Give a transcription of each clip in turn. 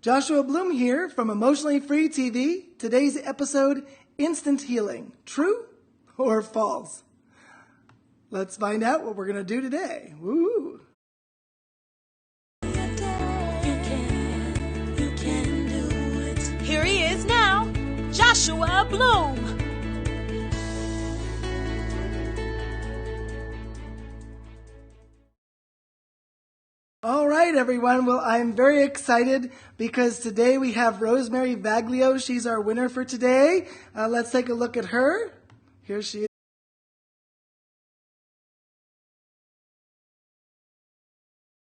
Joshua Bloom here from Emotionally Free TV. Today's episode, Instant Healing. True or false? Let's find out what we're going to do today. Woo! Here he is now, Joshua Bloom. All right, everyone. Well, I'm very excited because today we have Rosemary Vaglio. She's our winner for today. Let's take a look at her. Here she is.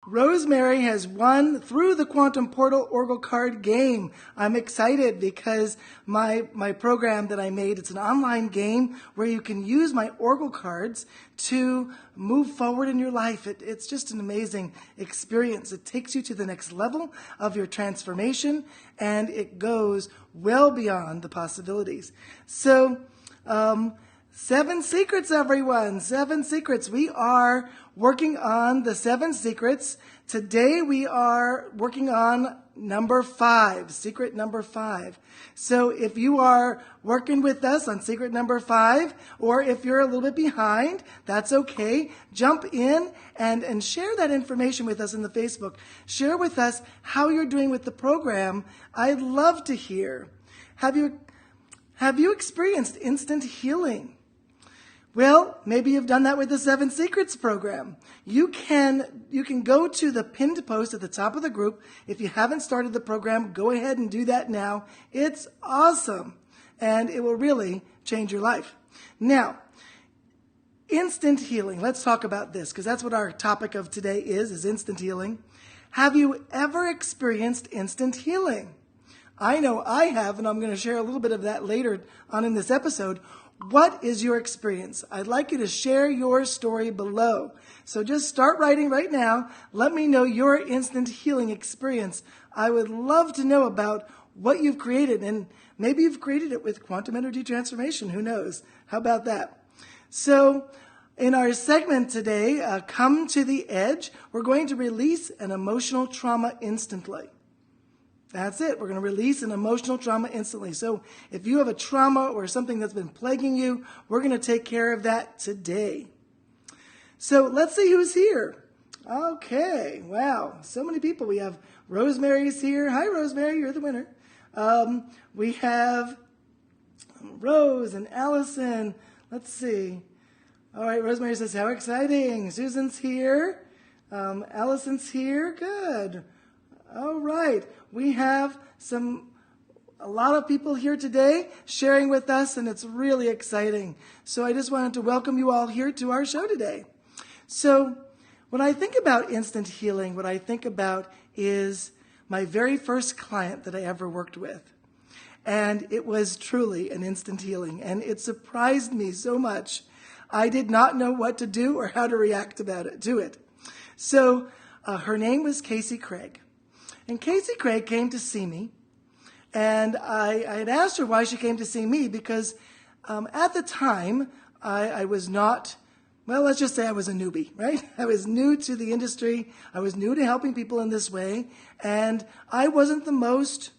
Rosemary has won through the Quantum Portal Oracle card game. I'm excited because my program that I made, it's an online game where you can use my Oracle cards to move forward in your life. It's just an amazing experience. It takes you to the next level of your transformation, and it goes well beyond the possibilities. So, 7 secrets, everyone. 7 secrets. We are working on the 7 secrets. Today we are working on number 5, secret number 5. So if you are working with us on secret number 5, or if you're a little bit behind, that's okay. Jump in and share that information with us in the Facebook. Share with us how you're doing with the program. I'd love to hear. Have you experienced instant healing? Well, maybe you've done that with the 7 Secrets program. You can go to the pinned post at the top of the group. If you haven't started the program, go ahead and do that now. It's awesome, and it will really change your life. Now, instant healing. Let's talk about this, because that's what our topic of today is instant healing. Have you ever experienced instant healing? I know I have, and I'm going to share a little bit of that later on in this episode. What is your experience? I'd like you to share your story below. So just start writing right now. Let me know your instant healing experience. I would love to know about what you've created, and maybe you've created it with quantum energy transformation. Who knows? How about that? So in our segment today, Come to the Edge, we're going to release an emotional trauma instantly. That's it. We're going to release an emotional trauma instantly. So if you have a trauma or something that's been plaguing you, we're going to take care of that today. So let's see who's here. Okay. Wow. So many people. We have Rosemary's here. Hi, Rosemary. You're the winner. We have Rose and Allison. Let's see. All right. Rosemary says, how exciting. Susan's here. Allison's here. Good. All right. We have a lot of people here today sharing with us, and it's really exciting. So I just wanted to welcome you all here to our show today. So when I think about instant healing, what I think about is my very first client that I ever worked with. And it was truly an instant healing, and it surprised me so much. I did not know what to do or how to react to it. So her name was Casey Craig. And Casey Craig came to see me, and I had asked her why she came to see me because at the time I was not, well, let's just say I was a newbie, right? I was new to the industry. I was new to helping people in this way, and I wasn't the most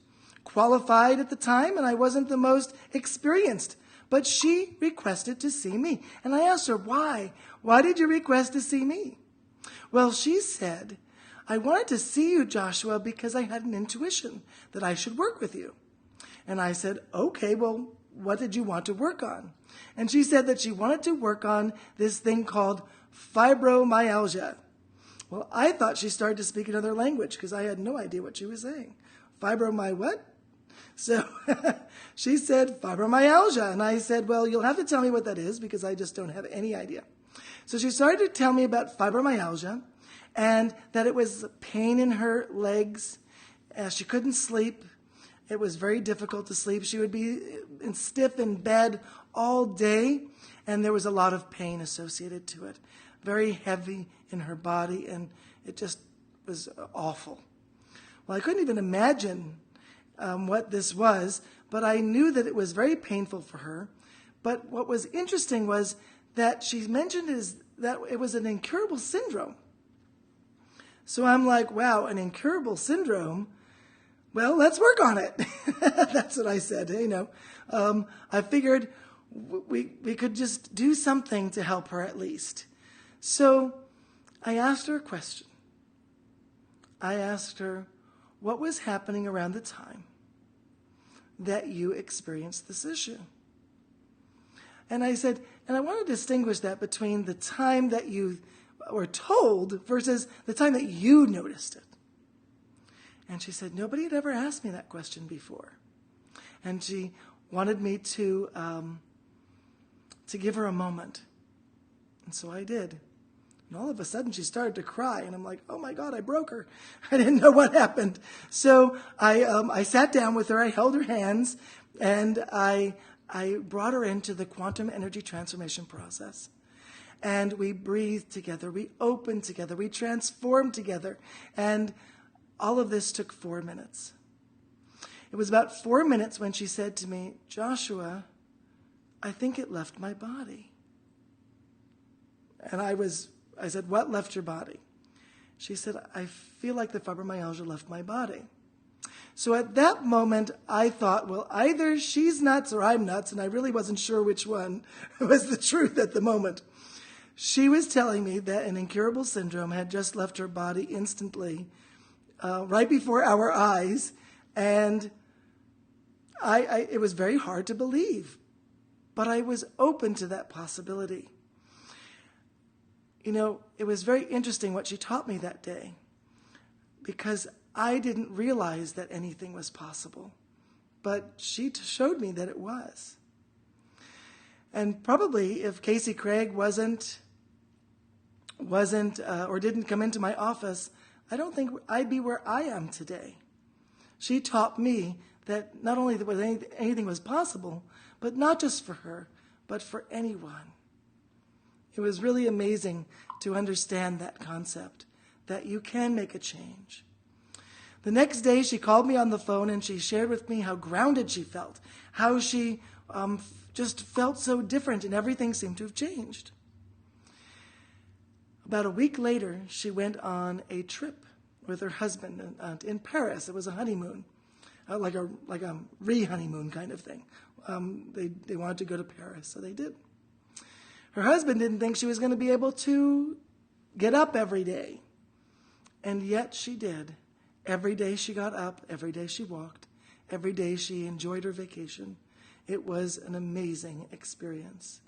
qualified at the time, and I wasn't the most experienced. But she requested to see me, and I asked her, why? Why did you request to see me? Well, she said, I wanted to see you, Joshua, because I had an intuition that I should work with you. And I said, okay, well, what did you want to work on? And she said that she wanted to work on this thing called fibromyalgia. Well, I thought she started to speak another language because I had no idea what she was saying. What? So she said fibromyalgia. And I said, well, you'll have to tell me what that is because I just don't have any idea. So she started to tell me about fibromyalgia, and that it was pain in her legs. She couldn't sleep. It was very difficult to sleep. She would be stiff in bed all day, and there was a lot of pain associated to it. Very heavy in her body, and it just was awful. Well, I couldn't even imagine what this was, but I knew that it was very painful for her. But what was interesting was that she mentioned that it was an incurable syndrome. So I'm like, wow, an incurable syndrome? Well, let's work on it. That's what I said. I figured we could just do something to help her at least. So I asked her a question. I asked her, what was happening around the time that you experienced this issue? And I said, and I want to distinguish that between the time that you were told versus the time that you noticed it. And she said, nobody had ever asked me that question before. And she wanted me to give her a moment. And so I did. And all of a sudden she started to cry. And I'm like, oh my God, I broke her. I didn't know what happened. So I sat down with her, I held her hands, and I brought her into the quantum energy transformation process. And we breathed together, we opened together, we transformed together. And all of this took 4 minutes. It was about 4 minutes when she said to me, Joshua, I think it left my body. And I said, what left your body? She said, I feel like the fibromyalgia left my body. So at that moment, I thought, well, either she's nuts or I'm nuts, and I really wasn't sure which one was the truth at the moment. She was telling me that an incurable syndrome had just left her body instantly, right before our eyes, and it was very hard to believe, but I was open to that possibility. It was very interesting what she taught me that day, because I didn't realize that anything was possible, but she showed me that it was. And probably if Casey Craig wasn't or didn't come into my office, I don't think I'd be where I am today. She taught me that not only that anything was possible, but not just for her, but for anyone. It was really amazing to understand that concept, that you can make a change. The next day, she called me on the phone and she shared with me how grounded she felt, how she just felt so different and everything seemed to have changed. About a week later, she went on a trip with her husband in Paris. It was a honeymoon, like a re-honeymoon kind of thing. They wanted to go to Paris, so they did. Her husband didn't think she was going to be able to get up every day, and yet she did. Every day she got up, every day she walked, every day she enjoyed her vacation. It was an amazing experience.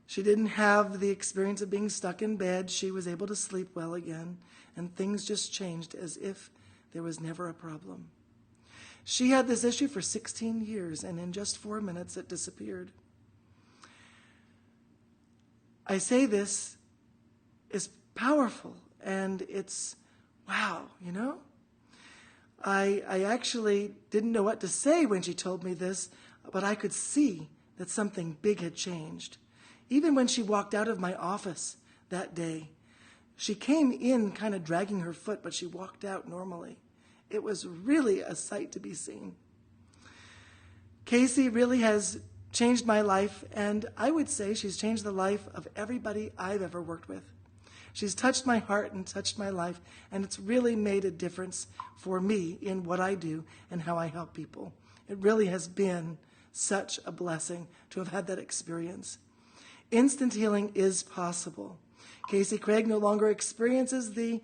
She didn't have the experience of being stuck in bed. She was able to sleep well again, and things just changed as if there was never a problem. She had this issue for 16 years, and in just 4 minutes it disappeared. I say this is powerful, and it's wow, I actually didn't know what to say when she told me this, but I could see that something big had changed. Even when she walked out of my office that day, she came in kind of dragging her foot, but she walked out normally. It was really a sight to be seen. Casey really has changed my life, and I would say she's changed the life of everybody I've ever worked with. She's touched my heart and touched my life, and it's really made a difference for me in what I do and how I help people. It really has been such a blessing to have had that experience. Instant healing is possible. Casey Craig no longer experiences the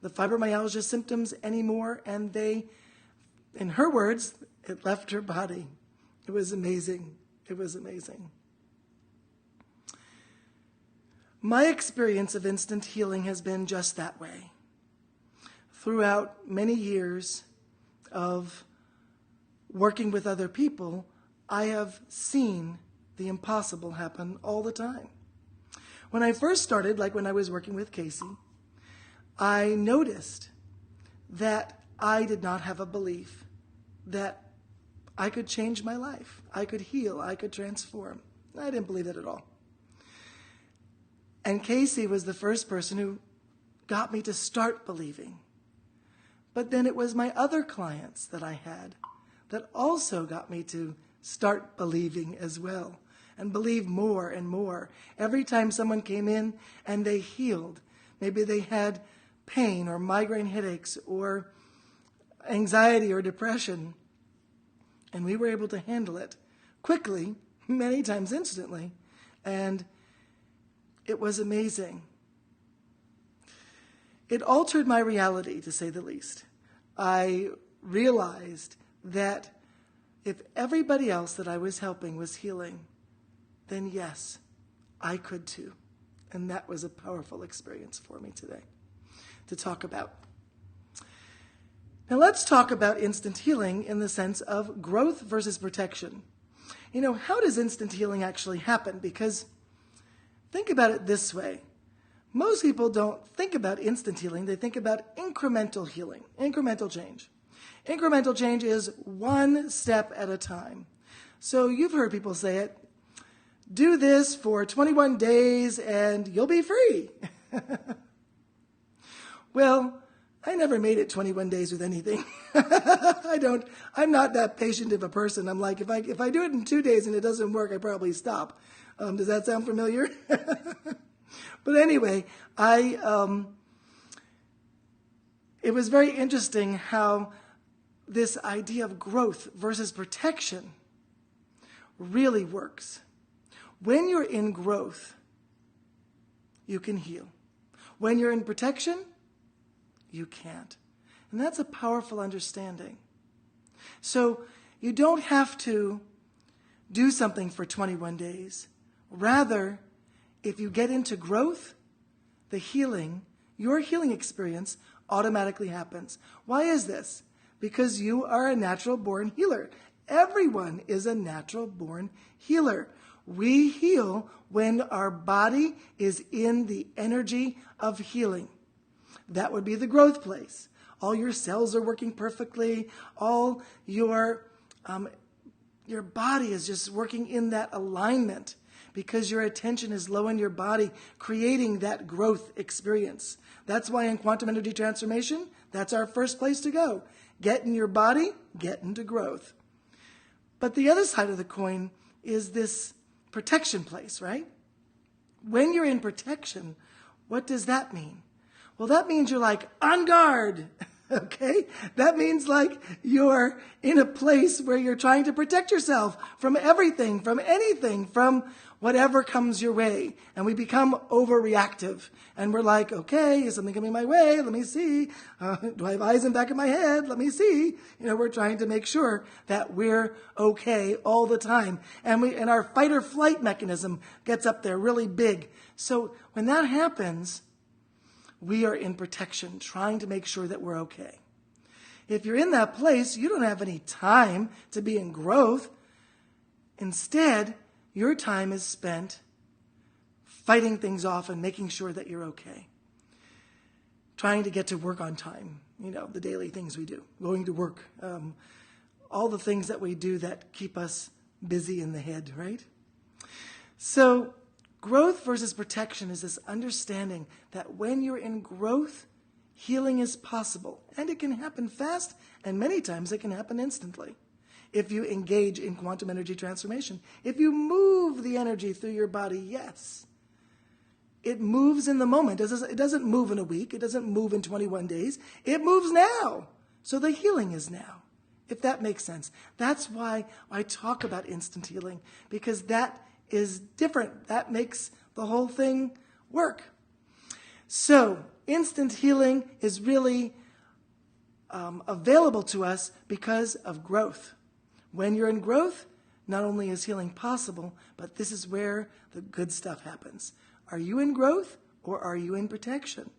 fibromyalgia symptoms anymore, and in her words, it left her body. It was amazing. It was amazing. My experience of instant healing has been just that way. Throughout many years of working with other people, I have seen the impossible happen all the time. When I first started, like when I was working with Casey, I noticed that I did not have a belief that I could change my life. I could heal. I could transform. I didn't believe it at all. And Casey was the first person who got me to start believing. But then it was my other clients that I had that also got me to start believing as well, and believe more and more. Every time someone came in and they healed, maybe they had pain or migraine headaches or anxiety or depression. And we were able to handle it quickly, many times instantly. And it was amazing. It altered my reality, to say the least. I realized that if everybody else that I was helping was healing, then yes, I could too. And that was a powerful experience for me today to talk about. Now let's talk about instant healing in the sense of growth versus protection. How does instant healing actually happen? Because think about it this way. Most people don't think about instant healing. They think about incremental healing, incremental change. Incremental change is one step at a time. So you've heard people say it, do this for 21 days and you'll be free. Well, I never made it 21 days with anything. I'm not that patient of a person. I'm like, if I do it in 2 days and it doesn't work, I probably stop. Does that sound familiar? But anyway, it was very interesting how this idea of growth versus protection really works. When you're in growth, you can heal. When you're in protection, you can't. And that's a powerful understanding. So you don't have to do something for 21 days. Rather, if you get into growth, your healing experience automatically happens. Why is this? Because you are a natural-born healer. Everyone is a natural-born healer. We heal when our body is in the energy of healing. That would be the growth place. All your cells are working perfectly. All your body is just working in that alignment because your attention is low in your body, creating that growth experience. That's why in quantum energy transformation, that's our first place to go. Get in your body, get into growth. But the other side of the coin is this protection place, right? When you're in protection, what does that mean? Well, that means you're like on guard, okay? That means like you're in a place where you're trying to protect yourself from everything, from anything, from whatever comes your way. And we become overreactive. And we're like, okay, is something coming my way? Let me see. Do I have eyes in the back of my head? Let me see. We're trying to make sure that we're okay all the time. And our fight or flight mechanism gets up there really big. So when that happens, we are in protection, trying to make sure that we're okay. If you're in that place, you don't have any time to be in growth. Instead, your time is spent fighting things off and making sure that you're okay. Trying to get to work on time, the daily things we do, going to work, all the things that we do that keep us busy in the head, right? So growth versus protection is this understanding that when you're in growth, healing is possible. And it can happen fast, and many times it can happen instantly. If you engage in quantum energy transformation, if you move the energy through your body, yes. It moves in the moment. It doesn't move in a week. It doesn't move in 21 days. It moves now. So the healing is now, if that makes sense. That's why I talk about instant healing, because that is different. That makes the whole thing work. So instant healing is really available to us because of growth. When you're in growth, not only is healing possible, but this is where the good stuff happens. Are you in growth or are you in protection?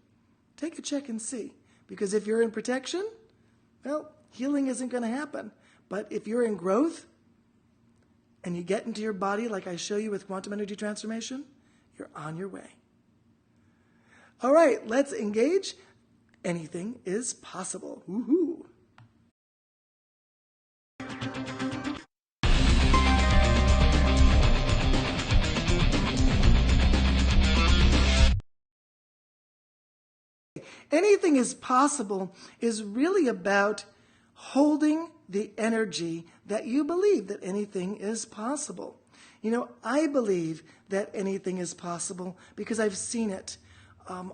Take a check and see. Because if you're in protection, well, healing isn't going to happen. But if you're in growth and you get into your body like I show you with quantum energy transformation, you're on your way. All right, let's engage. Anything is possible. Woohoo! Anything is possible is really about holding the energy that you believe that anything is possible. I believe that anything is possible because I've seen it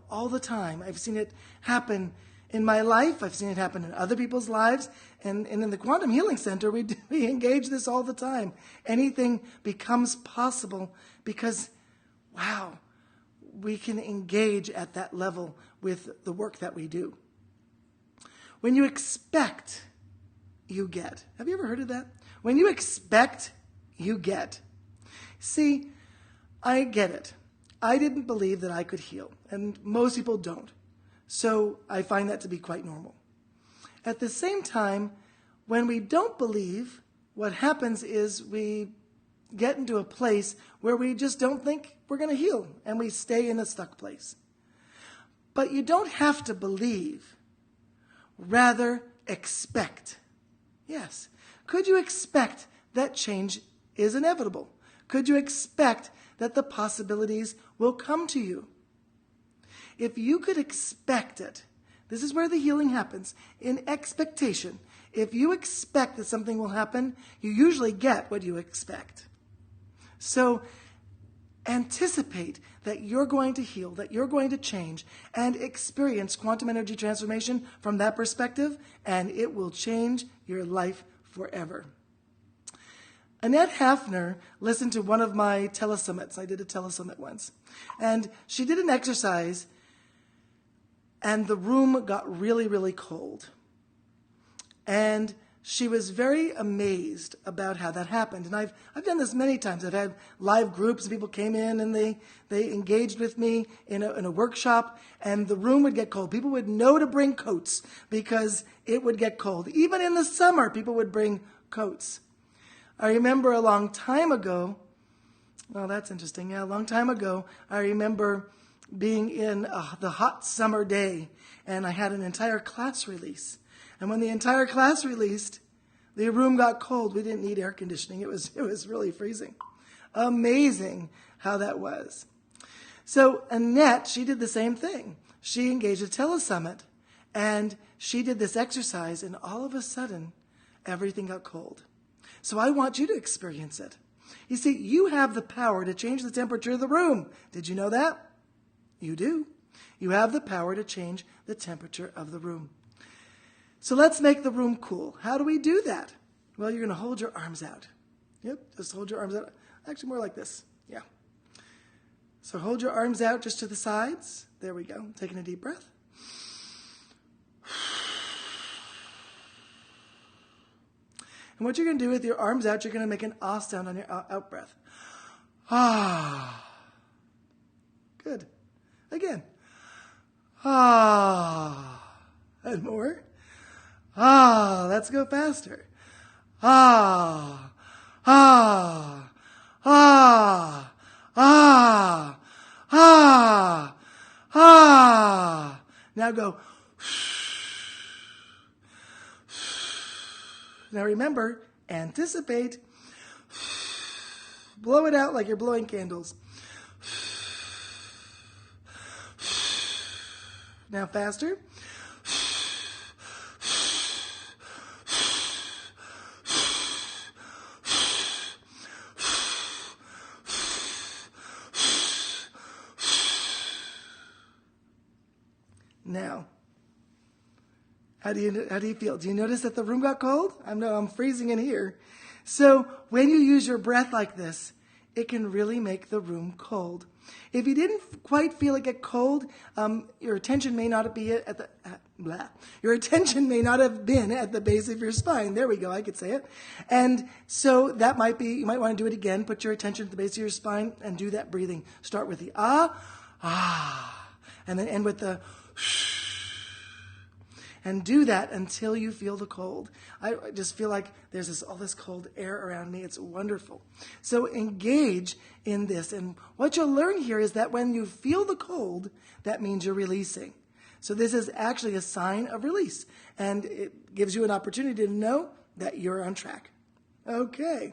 all the time. I've seen it happen in my life. I've seen it happen in other people's lives. And in the Quantum Healing Center, we engage this all the time. Anything becomes possible because, wow, we can engage at that level with the work that we do. When you expect, you get. Have you ever heard of that? When you expect, you get. See, I get it. I didn't believe that I could heal, and most people don't. So I find that to be quite normal. At the same time, when we don't believe, what happens is we get into a place where we just don't think we're going to heal, and we stay in a stuck place. But you don't have to believe. Rather, expect. Yes. Could you expect that change is inevitable? Could you expect that the possibilities will come to you? If you could expect it, this is where the healing happens, in expectation. If you expect that something will happen, you usually get what you expect. So anticipate that you're going to heal, that you're going to change, and experience quantum energy transformation from that perspective, and it will change your life forever. Annette Hafner listened to one of my telesummits. I did a telesummit once. And she did an exercise, and the room got really, really cold. And she was very amazed about how that happened. And I've done this many times. I've had live groups, and people came in and they engaged with me in a workshop, and the room would get cold. People would know to bring coats because it would get cold. Even in the summer, people would bring coats. I remember a long time ago, well, that's interesting. Yeah, a long time ago, I remember being in the hot summer day, and I had an entire class release. And when the entire class released, the room got cold. We didn't need air conditioning. It was really freezing. Amazing how that was. So Annette, she did the same thing. She engaged a telesummit, and she did this exercise, and all of a sudden, everything got cold. So I want you to experience it. You see, you have the power to change the temperature of the room. Did you know that? You do. You have the power to change the temperature of the room. So let's make the room cool. How do we do that? Well, you're going to hold your arms out. Yep, just hold your arms out. Actually, more like this. Yeah. So hold your arms out just to the sides. There we go. Taking a deep breath. And what you're going to do with your arms out, you're going to make an ah sound on your out breath. Ah. Good. Again. Ah. And more. Ah. Let's go faster. Ah. Ah. Ah. Ah. Ah. Ah. Now go. Now remember, anticipate. Blow it out like you're blowing candles. Now faster. Now, how do you feel? Do you notice that the room got cold? I'm freezing in here. So when you use your breath like this, it can really make the room cold. If you didn't quite feel it get cold, your attention may not be at the Your attention may not have been at the base of your spine. There we go. I could say it. And so that might be. You might want to do it again. Put your attention at the base of your spine and do that breathing. Start with the ah, and then end with the. And do that until you feel the cold. I just feel like there's all this cold air around me. It's wonderful. So engage in this. And what you'll learn here is that when you feel the cold, that means you're releasing. So this is actually a sign of release. And it gives you an opportunity to know that you're on track. Okay.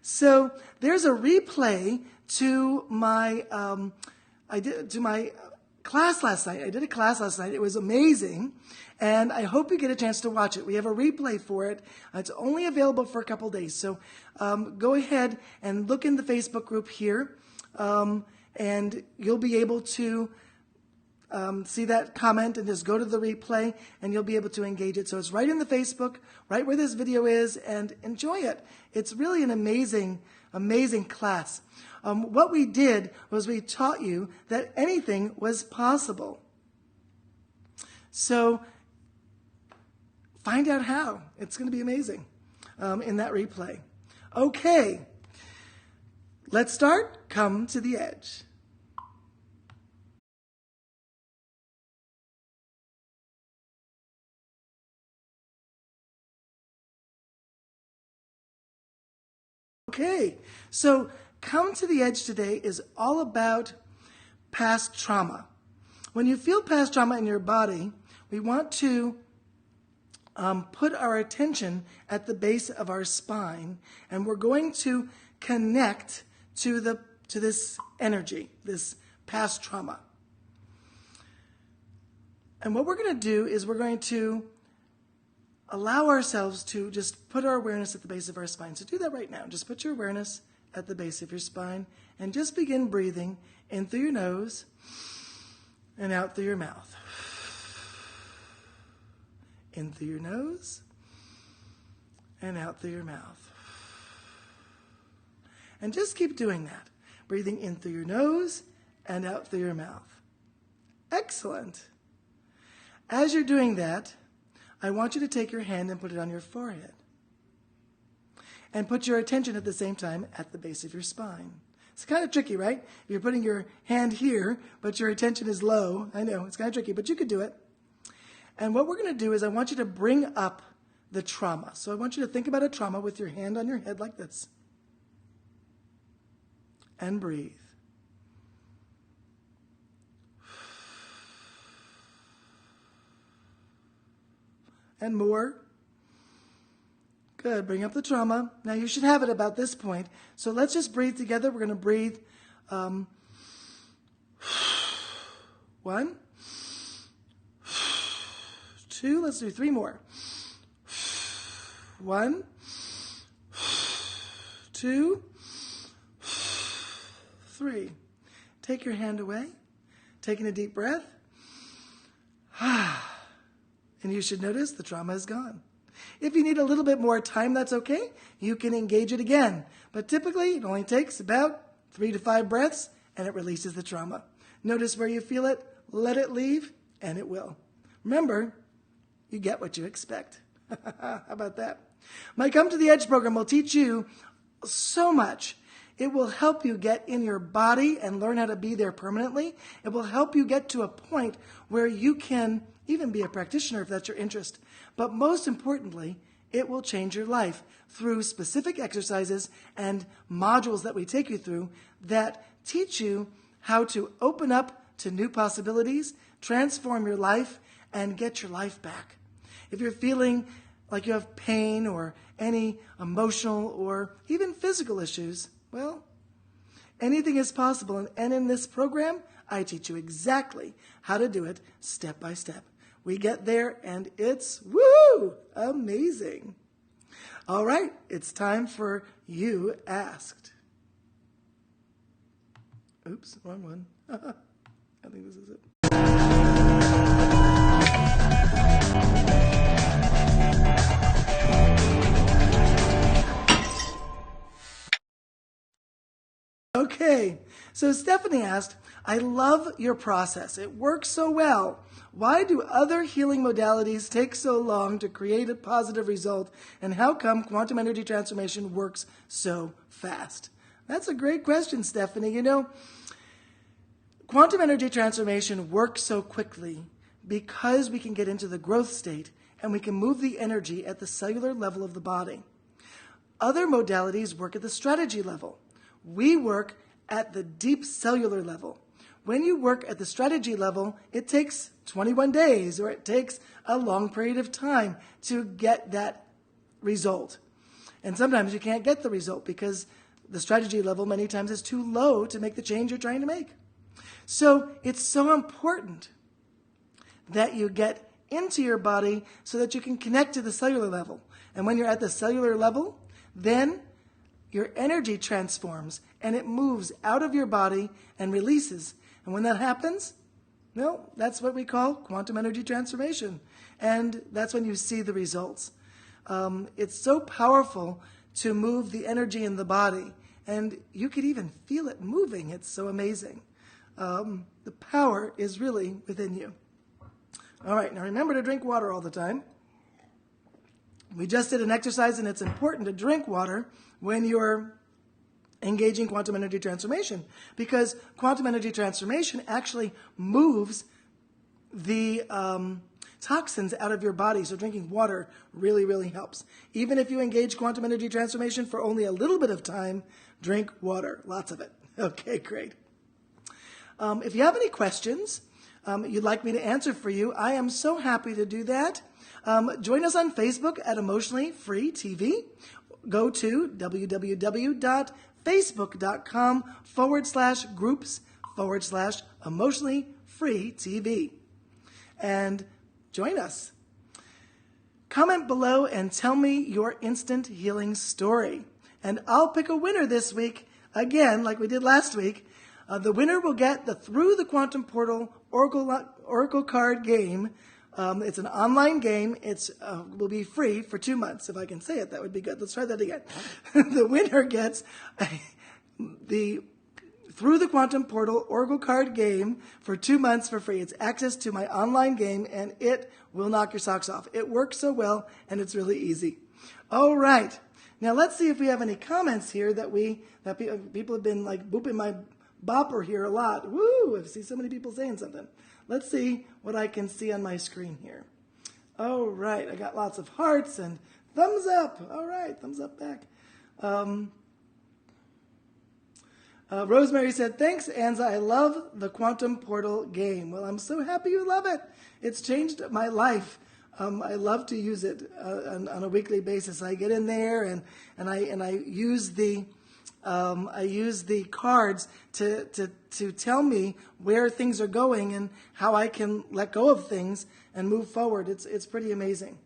So there's a replay to my class last night. I did a class last night. It was amazing. And I hope you get a chance to watch it. We have a replay for it. It's only available for a couple days. So go ahead and look in the Facebook group here. And you'll be able to see that comment and just go to the replay and you'll be able to engage it. So it's right in the Facebook, right where this video is, and enjoy it. It's really an amazing, amazing class. What we did was we taught you that anything was possible. So find out how. It's going to be amazing in that replay. Okay, let's start. Come to the edge. Okay, so Come to the Edge today is all about past trauma. When you feel past trauma in your body, we want to put our attention at the base of our spine, and we're going to connect to this energy, this past trauma. And what we're going to do is we're going to allow ourselves to just put our awareness at the base of our spine. So do that right now. Just put your awareness at the base of your spine and just begin breathing in through your nose and out through your mouth. In through your nose and out through your mouth. And just keep doing that. Breathing in through your nose and out through your mouth. Excellent. As you're doing that, I want you to take your hand and put it on your forehead. And put your attention at the same time at the base of your spine. It's kind of tricky, right? You're putting your hand here, but your attention is low. I know, it's kind of tricky, but you could do it. And what we're going to do is I want you to bring up the trauma. So I want you to think about a trauma with your hand on your head like this. And breathe. And more. Good. Bring up the trauma. Now you should have it about this point. So let's just breathe together. We're going to breathe 1, 2. Let's do 3 more. 1, 2, 3. Take your hand away. Taking a deep breath. And you should notice the trauma is gone. If you need a little bit more time, that's okay. You can engage it again. But typically, it only takes about 3 to 5 breaths, and it releases the trauma. Notice where you feel it, let it leave, and it will. Remember, you get what you expect. How about that? My Come to the Edge program will teach you so much. It will help you get in your body and learn how to be there permanently. It will help you get to a point where you can even be a practitioner if that's your interest. But most importantly, it will change your life through specific exercises and modules that we take you through that teach you how to open up to new possibilities, transform your life, and get your life back. If you're feeling like you have pain or any emotional or even physical issues, well, anything is possible. And in this program, I teach you exactly how to do it step by step. We get there and it's, woo, amazing. All right, it's time for You Asked. Oops, wrong one. I think this is it. Okay, so Stephanie asked, I love your process. It works so well. Why do other healing modalities take so long to create a positive result? And how come quantum energy transformation works so fast? That's a great question, Stephanie. You know, quantum energy transformation works so quickly because we can get into the growth state and we can move the energy at the cellular level of the body. Other modalities work at the strategy level. We work at the deep cellular level. When you work at the strategy level, it takes 21 days or it takes a long period of time to get that result. And sometimes you can't get the result because the strategy level many times is too low to make the change you're trying to make. So it's so important that you get into your body so that you can connect to the cellular level. And when you're at the cellular level, then your energy transforms and it moves out of your body and releases. And when that happens, No, that's what we call quantum energy transformation. And that's when you see the results. It's so powerful to move the energy in the body. And you could even feel it moving. It's so amazing. The power is really within you. All right, now remember to drink water all the time. We just did an exercise, and it's important to drink water when you're engaging quantum energy transformation, because quantum energy transformation actually moves the toxins out of your body. So drinking water really, really helps. Even if you engage quantum energy transformation for only a little bit of time, drink water, lots of it. Okay, great. If you have any questions you'd like me to answer for you, I am so happy to do that. Join us on Facebook at Emotionally Free TV. Go to www.facebook.com/groups/Emotionally Free TV. And join us. Comment below and tell me your instant healing story. And I'll pick a winner this week, again, like we did last week. The winner will get the Through the Quantum Portal Oracle card game. It's an online game. It will be free for 2 months. If I can say it, that would be good. Let's try that again. The winner gets the Through the Quantum Portal Oracle card game for 2 months for free. It's access to my online game, and it will knock your socks off. It works so well, and it's really easy. All right. Now let's see if we have any comments here that people have been like booping my bopper here a lot. Woo! I see so many people saying something. Let's see what I can see on my screen here. All right. I got lots of hearts and thumbs up. All right. Thumbs up back. Rosemary said, thanks, Anza. I love the Quantum Portal game. Well, I'm so happy you love it. It's changed my life. I love to use it on a weekly basis. I get in there and I use the cards to tell me where things are going and how I can let go of things and move forward. It's pretty amazing.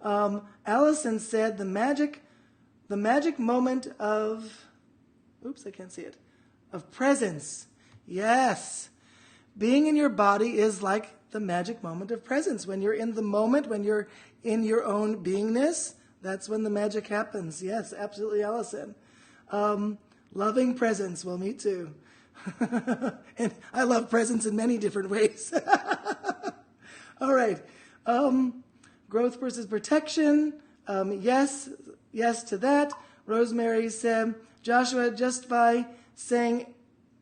Allison said the magic moment of, oops, I can't see it, of presence. Yes. Being in your body is like the magic moment of presence. When you're in the moment, when you're in your own beingness, that's when the magic happens. Yes, absolutely, Allison. Loving presence. Well, me too. And I love presence in many different ways. All right. Growth versus protection. Yes to that. Rosemary said, Joshua, just by saying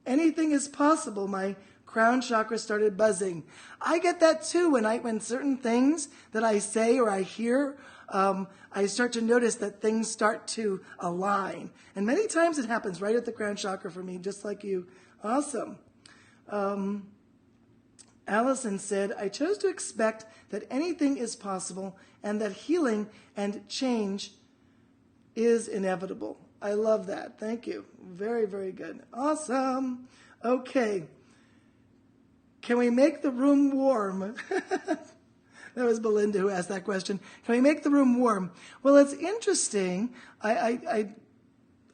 anything is possible, my crown chakra started buzzing. I get that too when certain things that I say or I hear, I start to notice that things start to align. And many times it happens right at the crown chakra for me, just like you. Awesome. Allison said, I chose to expect that anything is possible and that healing and change is inevitable. I love that. Thank you. Very, very good. Awesome. Okay. Can we make the room warm? That was Belinda who asked that question. Can we make the room warm? Well, it's interesting. I'm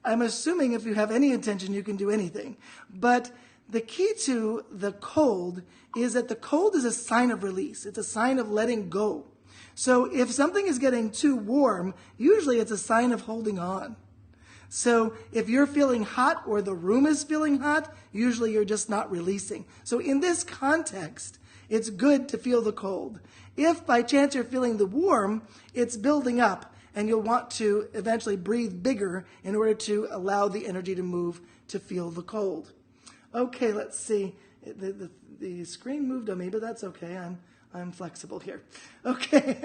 assuming if you have any intention, you can do anything. But the key to the cold is that the cold is a sign of release. It's a sign of letting go. So if something is getting too warm, usually it's a sign of holding on. So if you're feeling hot or the room is feeling hot, usually you're just not releasing. So in this context, it's good to feel the cold. If by chance you're feeling the warm, it's building up and you'll want to eventually breathe bigger in order to allow the energy to move to feel the cold. Okay, let's see. The screen moved on me, but that's okay. I'm flexible here. Okay,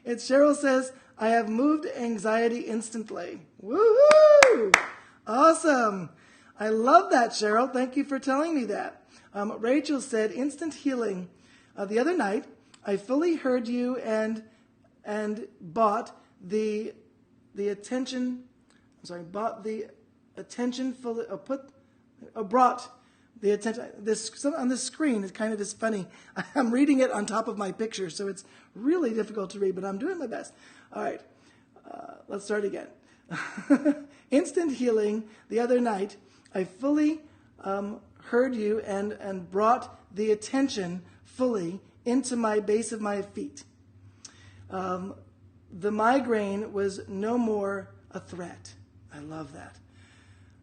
it's Cheryl says, I have moved anxiety instantly. Woohoo! Awesome. I love that, Cheryl. Thank you for telling me that. Rachel said, instant healing. The other night, I fully heard you and bought the attention. I'm sorry, bought the attention fully. Brought the attention. This on the screen is kind of just funny. I'm reading it on top of my picture, so it's really difficult to read, but I'm doing my best. All right, let's start again. Instant healing. The other night, I fully heard you and brought the attention fully into my base of my feet. The migraine was no more a threat. I love that.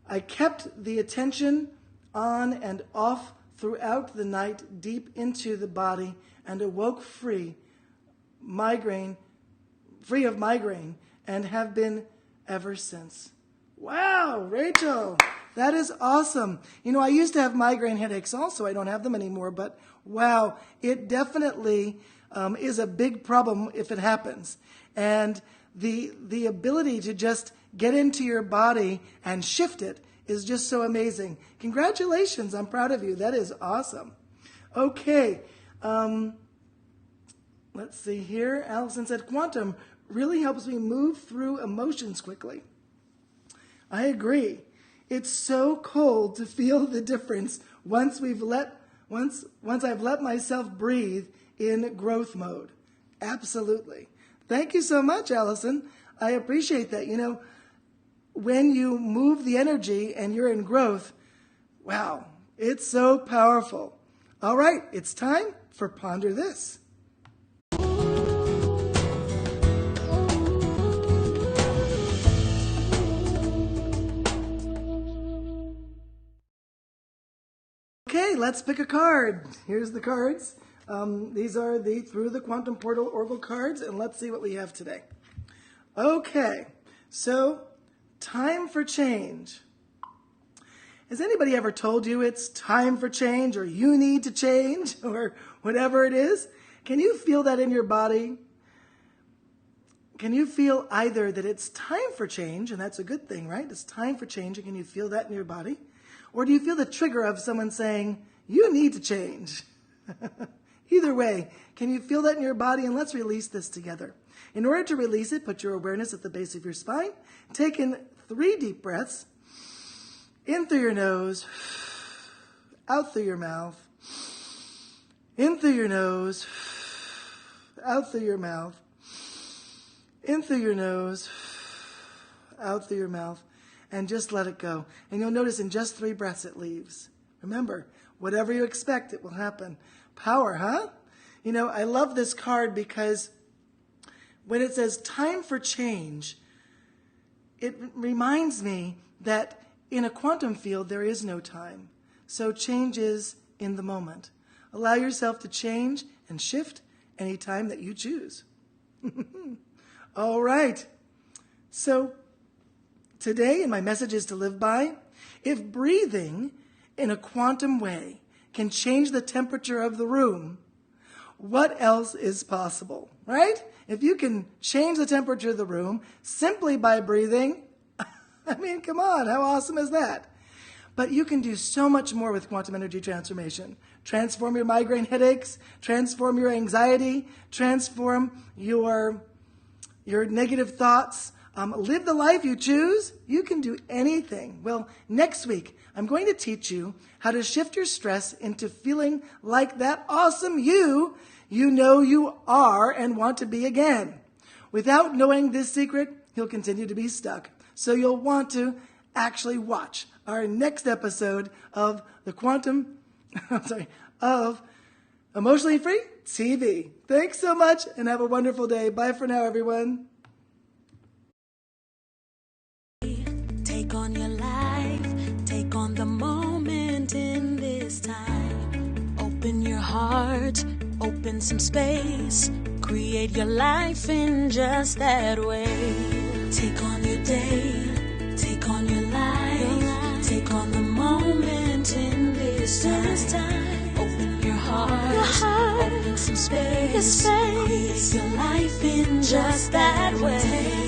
I kept the attention on and off throughout the night, deep into the body, and awoke free of migraine, and have been ever since. Wow, Rachel, that is awesome. You know, I used to have migraine headaches also. I don't have them anymore, but wow, it definitely is a big problem if it happens. And the ability to just get into your body and shift it is just so amazing. Congratulations, I'm proud of you. That is awesome. Okay, let's see here. Allison said, quantum really helps me move through emotions quickly. I agree. It's so cold to feel the difference once I've let myself breathe in growth mode. Absolutely. Thank you so much, Allison. I appreciate that. You know, when you move the energy and you're in growth, wow, it's so powerful. All right, it's time for Ponder This. Okay, let's pick a card. Here's the cards. These are the Through the Quantum Portal Oracle cards, and let's see what we have today. Okay, so time for change. Has anybody ever told you it's time for change, or you need to change, or whatever it is? Can you feel that in your body? Can you feel either that it's time for change, and that's a good thing, right? It's time for change, and can you feel that in your body? Or do you feel the trigger of someone saying, you need to change? Either way, can you feel that in your body? And let's release this together. In order to release it, put your awareness at the base of your spine. Take in 3 deep breaths. In through your nose, out through your mouth. In through your nose, out through your mouth. In through your nose, out through your mouth. And just let it go. And you'll notice in just 3 breaths it leaves. Remember, whatever you expect, it will happen. Power, huh? You know, I love this card because when it says time for change, it reminds me that in a quantum field, there is no time. So change is in the moment. Allow yourself to change and shift anytime that you choose. All right. So today, in my messages to live by, if breathing in a quantum way can change the temperature of the room, what else is possible, right? If you can change the temperature of the room simply by breathing, I mean, come on, how awesome is that? But you can do so much more with quantum energy transformation. Transform your migraine headaches, transform your anxiety, transform your negative thoughts. Live the life you choose. You can do anything. Well, next week, I'm going to teach you how to shift your stress into feeling like that awesome you know you are and want to be again. Without knowing this secret, you'll continue to be stuck. So you'll want to actually watch our next episode of of Emotionally Free TV. Thanks so much and have a wonderful day. Bye for now, everyone. Take on your life, take on the moment in this time. Open your heart, open some space, create your life in just that way. Take on your day, take on your life, take on the moment in this time. Open your heart, open some space, create your life in just that way.